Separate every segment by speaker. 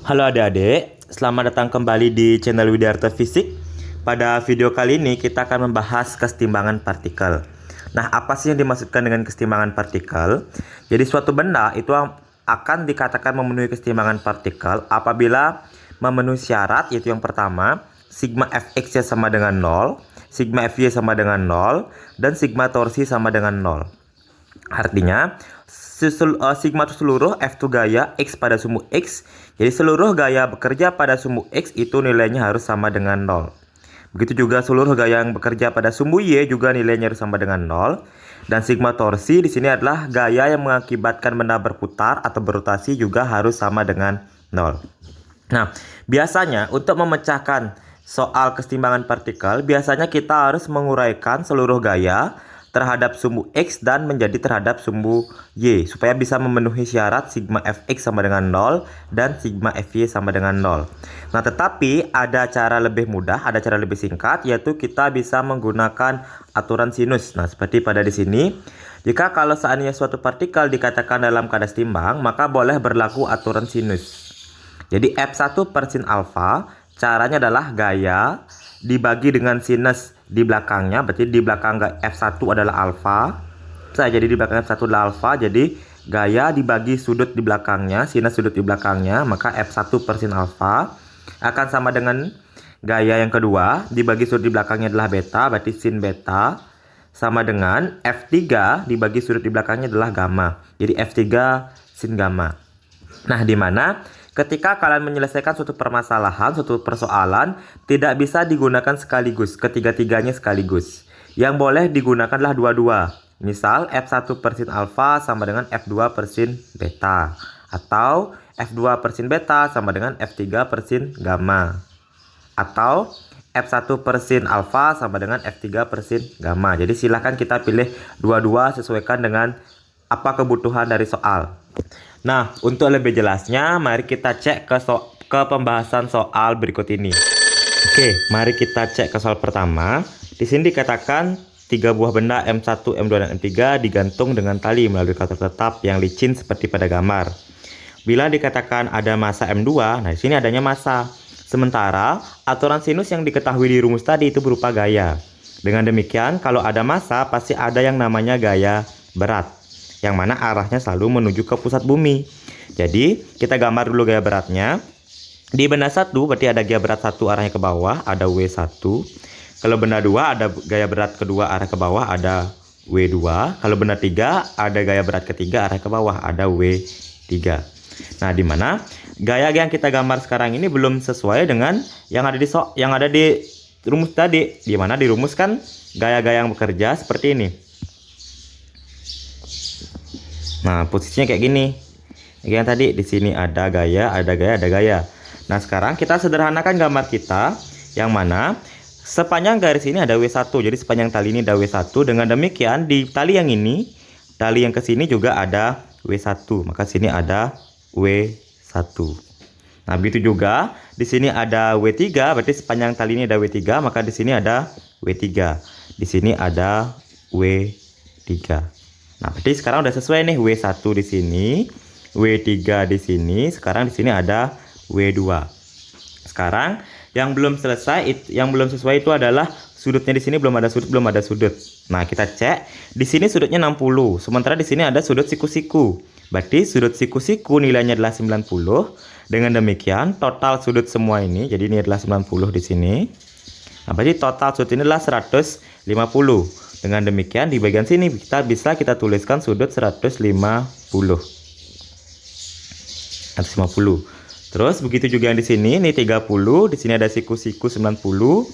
Speaker 1: Halo adik-adik, selamat datang kembali di channel Widyarta Fisik. Pada video kali ini kita akan membahas kesetimbangan partikel. Nah, apa sih yang dimaksudkan dengan kesetimbangan partikel? Jadi suatu benda itu akan dikatakan memenuhi kesetimbangan partikel apabila memenuhi syarat, yaitu yang pertama, sigma Fx sama dengan 0, sigma Fy sama dengan 0, dan sigma torsi sama dengan 0. Artinya, sigma itu seluruh F2 gaya X pada sumbu X. Jadi seluruh gaya bekerja pada sumbu X itu nilainya harus sama dengan 0. Begitu juga seluruh gaya yang bekerja pada sumbu Y juga nilainya harus sama dengan 0. Dan sigma torsi di sini adalah gaya yang mengakibatkan benda berputar atau berotasi juga harus sama dengan 0. Nah, biasanya untuk memecahkan soal kesetimbangan partikel, biasanya kita harus menguraikan seluruh gaya terhadap sumbu X dan menjadi terhadap sumbu Y supaya bisa memenuhi syarat sigma Fx sama dengan 0 dan sigma Fy sama dengan 0. Nah, tetapi ada cara lebih mudah, ada cara lebih singkat, yaitu kita bisa menggunakan aturan sinus. Nah, seperti pada di sini, jika kalau seandainya suatu partikel dikatakan dalam keadaan setimbang, maka boleh berlaku aturan sinus. Jadi F1 per sin alfa, caranya adalah gaya dibagi dengan sinus di belakangnya, berarti di belakang F1 adalah alfa. Jadi di belakang F1 adalah alfa, jadi gaya dibagi sudut di belakangnya, sinus sudut di belakangnya, maka F1 per sin alfa akan sama dengan gaya yang kedua dibagi sudut di belakangnya adalah beta, berarti sin beta sama dengan F3 dibagi sudut di belakangnya adalah gamma, jadi F3 sin gamma. Nah, di mana ketika kalian menyelesaikan suatu permasalahan, suatu persoalan, tidak bisa digunakan sekaligus, ketiga-tiganya sekaligus. Yang boleh digunakan adalah dua-dua. Misal, F1 per sin alfa sama dengan F2 per sin beta. Atau F2 per sin beta sama dengan F3 per sin gamma. Atau F1 per sin alfa sama dengan F3 per sin gamma. Jadi silahkan kita pilih dua-dua sesuaikan dengan apa kebutuhan dari soal. Nah, untuk lebih jelasnya, mari kita cek ke pembahasan soal berikut ini. Oke, mari kita cek ke soal pertama. Di sini dikatakan 3 buah benda M1, M2, dan M3 digantung dengan tali melalui kator tetap yang licin seperti pada gambar. Bila dikatakan ada massa M2, nah di sini adanya massa. Sementara aturan sinus yang diketahui di rumus tadi itu berupa gaya. Dengan demikian, kalau ada massa pasti ada yang namanya gaya berat, yang mana arahnya selalu menuju ke pusat bumi. Jadi kita gambar dulu gaya beratnya. Di benda 1 berarti ada gaya berat 1 arahnya ke bawah, ada W1. Kalau benda 2 ada gaya berat kedua arah ke bawah, ada W2. Kalau benda 3 ada gaya berat ketiga arah ke bawah, ada W3. Nah, di mana gaya yang kita gambar sekarang ini belum sesuai dengan yang ada di rumus tadi. Di mana dirumuskan gaya-gaya yang bekerja seperti ini. Nah, posisinya kayak gini. Yang tadi di sini ada gaya, ada gaya, ada gaya. Nah, sekarang kita sederhanakan gambar kita, yang mana sepanjang garis ini ada W1. Jadi sepanjang tali ini ada W1. Dengan demikian di tali yang ini, tali yang ke sini juga ada W1. Maka sini ada W1. Nah, begitu juga di sini ada W3, berarti sepanjang tali ini ada W3, maka di sini ada W3. Di sini ada W3. Nah, berarti sekarang udah sesuai nih, W1 di sini, W3 di sini, sekarang di sini ada W2. Sekarang yang belum selesai, yang belum sesuai itu adalah sudutnya. Di sini belum ada sudut, Nah, kita cek. Di sini sudutnya 60, sementara di sini ada sudut siku-siku. Berarti sudut siku-siku nilainya adalah 90. Dengan demikian total sudut semua ini, jadi ini adalah 90 di sini. Nah, berarti total sudut ini adalah 150. Dengan demikian di bagian sini kita tuliskan sudut 150. Terus begitu juga yang di sini, ini 30, di sini ada siku-siku 90.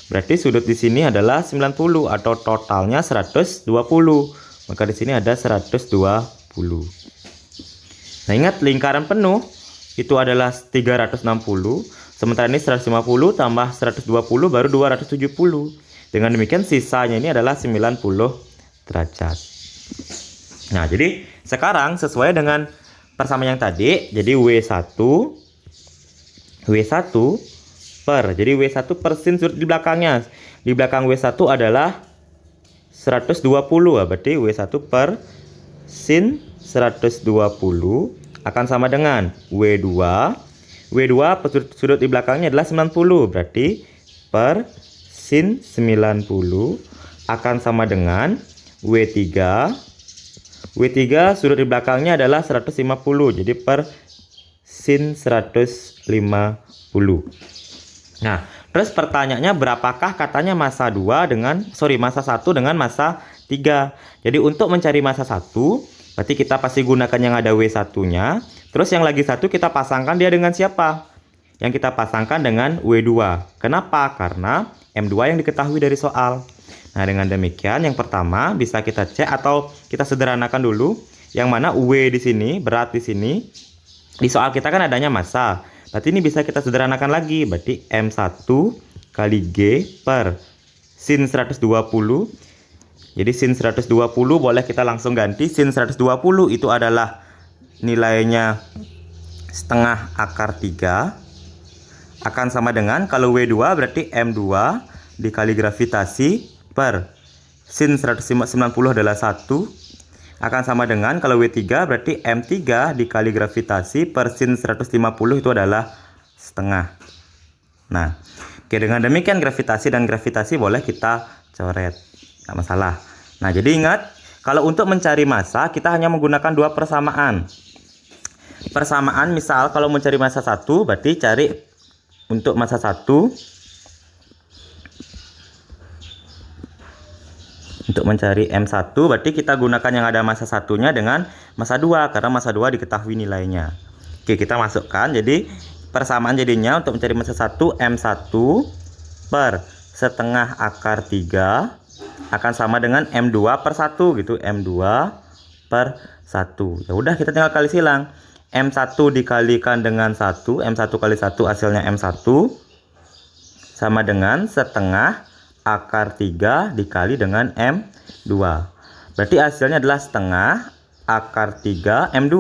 Speaker 1: Berarti sudut di sini adalah 90 atau totalnya 120. Maka di sini ada 120. Nah, ingat lingkaran penuh itu adalah 360, sementara ini 150 tambah 120 baru 270. Dengan demikian sisanya ini adalah 90 derajat. Nah, jadi sekarang sesuai dengan persamaan yang tadi, jadi W1 jadi W1 per sin sudut di belakangnya. Di belakang W1 adalah 120, berarti W1 per sin 120 akan sama dengan W2. W2 sudut di belakangnya adalah 90. Berarti per sin 90 akan sama dengan W3. W3 sudut di belakangnya adalah 150. Jadi per sin 150. Nah, terus pertanyaannya berapakah katanya massa 1 dengan massa 3. Jadi untuk mencari massa 1, berarti kita pasti gunakan yang ada W1-nya. Terus yang lagi satu kita pasangkan dia dengan siapa? Yang kita pasangkan dengan W2. Kenapa? Karena M2 yang diketahui dari soal. Nah, dengan demikian yang pertama bisa kita cek atau kita sederhanakan dulu. Yang mana W di sini, berat di sini. Di soal kita kan adanya massa. Berarti ini bisa kita sederhanakan lagi. Berarti M1 kali G per sin 120. Jadi sin 120 boleh kita langsung ganti. Sin 120 itu adalah nilainya setengah akar 3. Akan sama dengan kalau W2 berarti M2 dikali gravitasi per sin 190 adalah 1. Akan sama dengan kalau W3 berarti M3 dikali gravitasi per sin 150 itu adalah setengah. Nah, oke, dengan demikian gravitasi dan gravitasi boleh kita coret, nggak masalah. Nah, jadi ingat, kalau untuk mencari massa kita hanya menggunakan dua persamaan. Persamaan misal kalau mencari massa 1 berarti cari untuk massa 1. Untuk mencari M1 berarti kita gunakan yang ada massa 1-nya dengan massa 2 karena massa 2 diketahui nilainya. Oke, kita masukkan. Jadi persamaan jadinya untuk mencari massa 1 M1 per setengah akar 3 akan sama dengan M2 per 1 gitu. M2 per 1. Ya udah, kita tinggal kali silang. M1 dikalikan dengan 1, M1 kali 1 hasilnya M1 sama dengan setengah akar 3 dikali dengan M2. Berarti hasilnya adalah setengah akar 3 M2.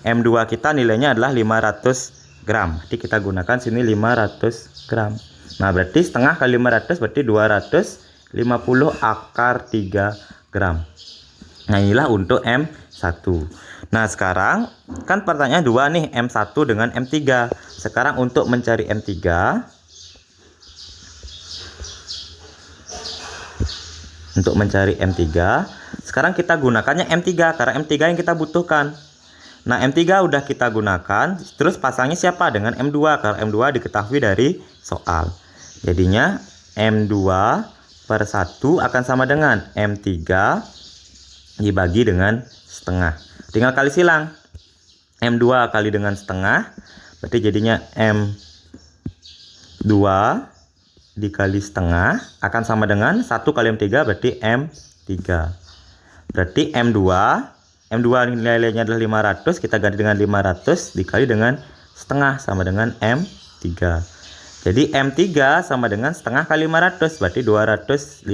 Speaker 1: M2 kita nilainya adalah 500 gram. Jadi kita gunakan sini 500 gram. Nah, berarti setengah kali 500 berarti 250 akar 3 gram. Nah, inilah untuk M1. Nah, sekarang kan pertanyaan 2 nih, M1 dengan M3. Sekarang untuk mencari M3, sekarang kita gunakannya M3 karena M3 yang kita butuhkan. Nah, M3 udah kita gunakan, terus pasangnya siapa? Dengan M2 karena M2 diketahui dari soal. Jadinya M2 per 1 akan sama dengan M3 dibagi dengan setengah. Tinggal kali silang. M2 kali dengan setengah berarti jadinya M2 dikali setengah akan sama dengan 1 kali M3 berarti M3. Berarti M2 nilainya adalah 500, kita ganti dengan 500 dikali dengan setengah sama dengan M3. Jadi M3 sama dengan setengah kali 500 berarti 250.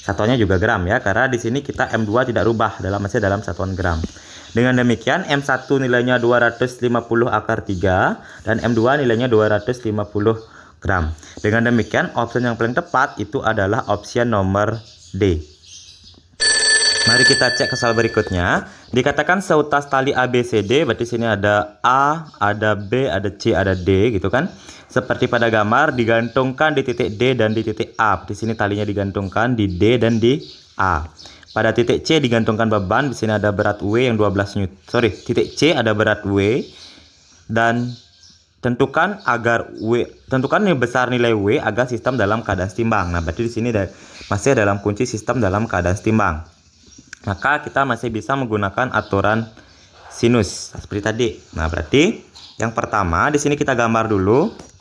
Speaker 1: Satuannya juga gram ya, karena di sini kita M2 tidak rubah masih dalam satuan gram. Dengan demikian M1 nilainya 250 akar 3 dan M2 nilainya 250 gram. Dengan demikian opsi yang paling tepat itu adalah opsi nomor D. Mari kita cek ke soal berikutnya. Dikatakan seutas tali ABCD, berarti sini ada A, ada B, ada C, ada D gitu kan. Seperti pada gambar digantungkan di titik D dan di titik A. Di sini talinya digantungkan di D dan di A. Pada titik C digantungkan beban, di sini ada berat W yang 12 Newton. Titik C ada berat W dan tentukan besar nilai W agar sistem dalam keadaan setimbang. Nah, berarti di sini masih dalam kunci sistem dalam keadaan setimbang. Maka kita masih bisa menggunakan aturan sinus seperti tadi. Nah, berarti yang pertama di sini kita gambar dulu.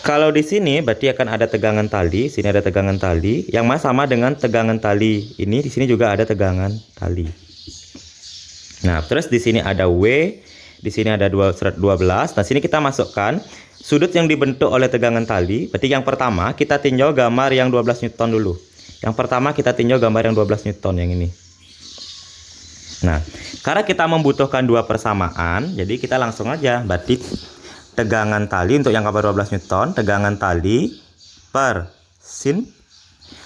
Speaker 1: Kalau di sini berarti akan ada tegangan tali. Sini ada tegangan tali yang sama dengan tegangan tali ini. Di sini juga ada tegangan tali. Nah, terus di sini ada W. Di sini ada 12. Nah, sini kita masukkan sudut yang dibentuk oleh tegangan tali. Berarti yang pertama kita tinjau gambar yang 12 Newton dulu. Yang pertama kita tinjau gambar yang 12 Newton yang ini. Nah, karena kita membutuhkan dua persamaan, jadi kita langsung aja. Berarti tegangan tali untuk yang gambar 12 Newton, tegangan tali per sin.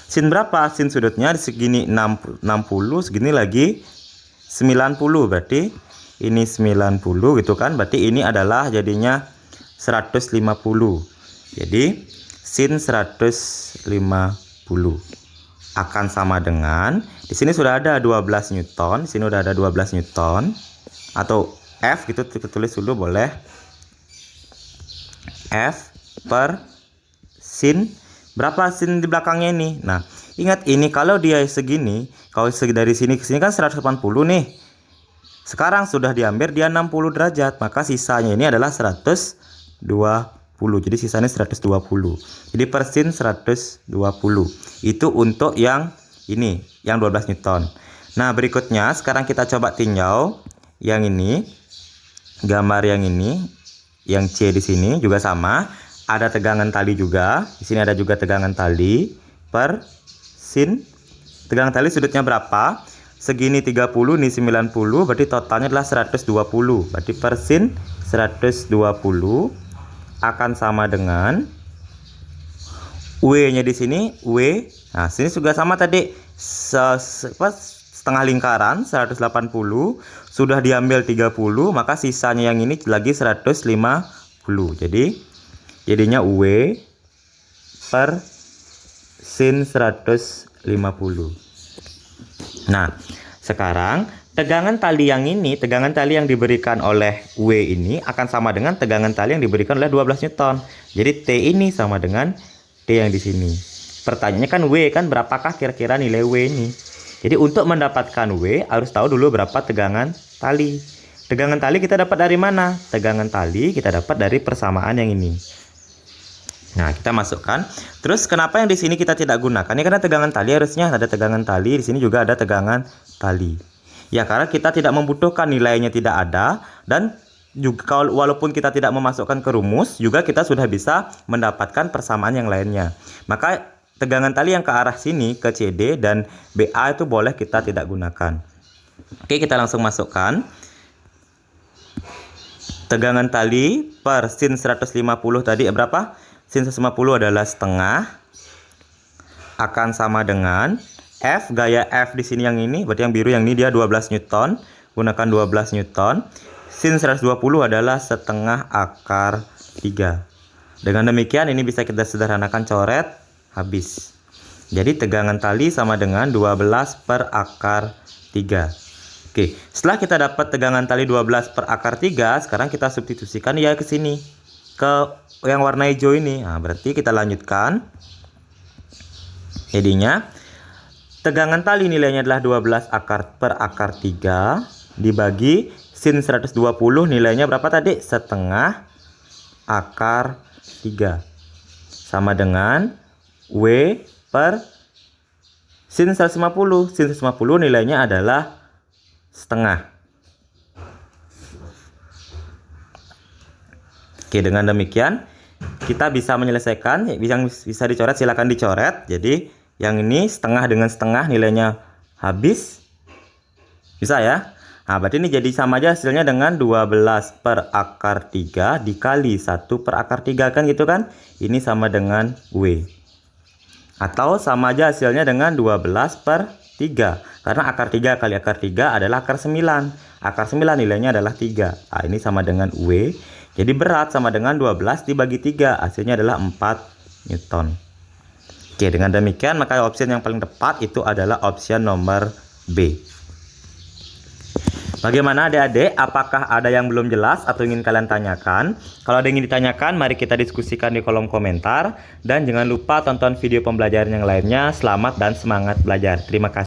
Speaker 1: Sin berapa? Sin sudutnya segini 60, segini lagi 90. Berarti ini 90 gitu kan. Berarti ini adalah jadinya 150. Jadi sin 150 akan sama dengan, di sini sudah ada 12 Newton, di sini udah ada 12 Newton atau F gitu, kita tulis dulu boleh. F per sin, berapa sin di belakangnya ini? Nah, ingat ini kalau dia segini, kalau dari sini ke sini kan 180 nih. Sekarang sudah diambil dia 60 derajat, maka sisanya ini adalah 120. Jadi sisanya 120. Jadi per sin 120. Itu untuk yang ini, yang 12 Newton. Nah, berikutnya sekarang kita coba tinjau yang ini. Gambar yang ini, yang C di sini juga sama, ada tegangan tali juga. Di sini ada juga tegangan tali per sin. Tegangan tali sudutnya berapa? Segini 30, ini 90, berarti totalnya adalah 120. Berarti per sin 120 akan sama dengan W-nya di sini, W. Nah, sini juga sama tadi, setengah lingkaran 180, sudah diambil 30, maka sisanya yang ini lagi 150. Jadi jadinya W per sin 150. Nah, sekarang tegangan tali yang ini, tegangan tali yang diberikan oleh W ini akan sama dengan tegangan tali yang diberikan oleh 12 Newton. Jadi T ini sama dengan T yang di sini. Pertanyaannya kan W kan, berapakah kira-kira nilai W ini? Jadi untuk mendapatkan W harus tahu dulu berapa tegangan tali. Tegangan tali kita dapat dari mana? Tegangan tali kita dapat dari persamaan yang ini. Nah, kita masukkan. Terus kenapa yang di sini kita tidak gunakan? Ini karena tegangan tali harusnya ada tegangan tali, di sini juga ada tegangan tali. Ya, karena kita tidak membutuhkan, nilainya tidak ada, dan juga walaupun kita tidak memasukkan ke rumus, juga kita sudah bisa mendapatkan persamaan yang lainnya. Maka tegangan tali yang ke arah sini, ke CD dan BA itu boleh kita tidak gunakan. Oke, kita langsung masukkan. Tegangan tali per sin 150 tadi berapa? Sin 150 adalah setengah, akan sama dengan F, gaya F di sini yang ini, berarti yang biru yang ini dia 12 Newton, gunakan 12 Newton. Sin 120 adalah setengah akar 3. Dengan demikian ini bisa kita sederhanakan, coret, habis. Jadi tegangan tali sama dengan 12 per akar 3. Oke, setelah kita dapat tegangan tali 12 per akar 3, sekarang kita substitusikan ya ke sini, ke yang warna hijau ini. Nah, berarti kita lanjutkan. Jadinya tegangan tali nilainya adalah 12 akar per akar 3 dibagi sin 120 nilainya berapa tadi? Setengah akar 3. Sama dengan W per sin 150. Sin 150 nilainya adalah setengah. Oke, dengan demikian kita bisa menyelesaikan. Yang bisa dicoret silakan dicoret. Jadi yang ini setengah dengan setengah nilainya habis. Bisa ya? Nah, berarti ini jadi sama aja hasilnya dengan 12 per akar 3 dikali 1 per akar 3 kan gitu kan? Ini sama dengan W. Atau sama aja hasilnya dengan 12 per 3. Karena akar 3 kali akar 3 adalah akar 9. Akar 9 nilainya adalah 3. Nah, ini sama dengan W. Jadi berat sama dengan 12 dibagi 3. Hasilnya adalah 4 Newton. Oke, dengan demikian maka opsi yang paling tepat itu adalah opsi nomor B. Bagaimana adik-adik? Apakah ada yang belum jelas atau ingin kalian tanyakan? Kalau ada yang ingin ditanyakan, mari kita diskusikan di kolom komentar. Dan jangan lupa tonton video pembelajaran yang lainnya. Selamat dan semangat belajar. Terima kasih.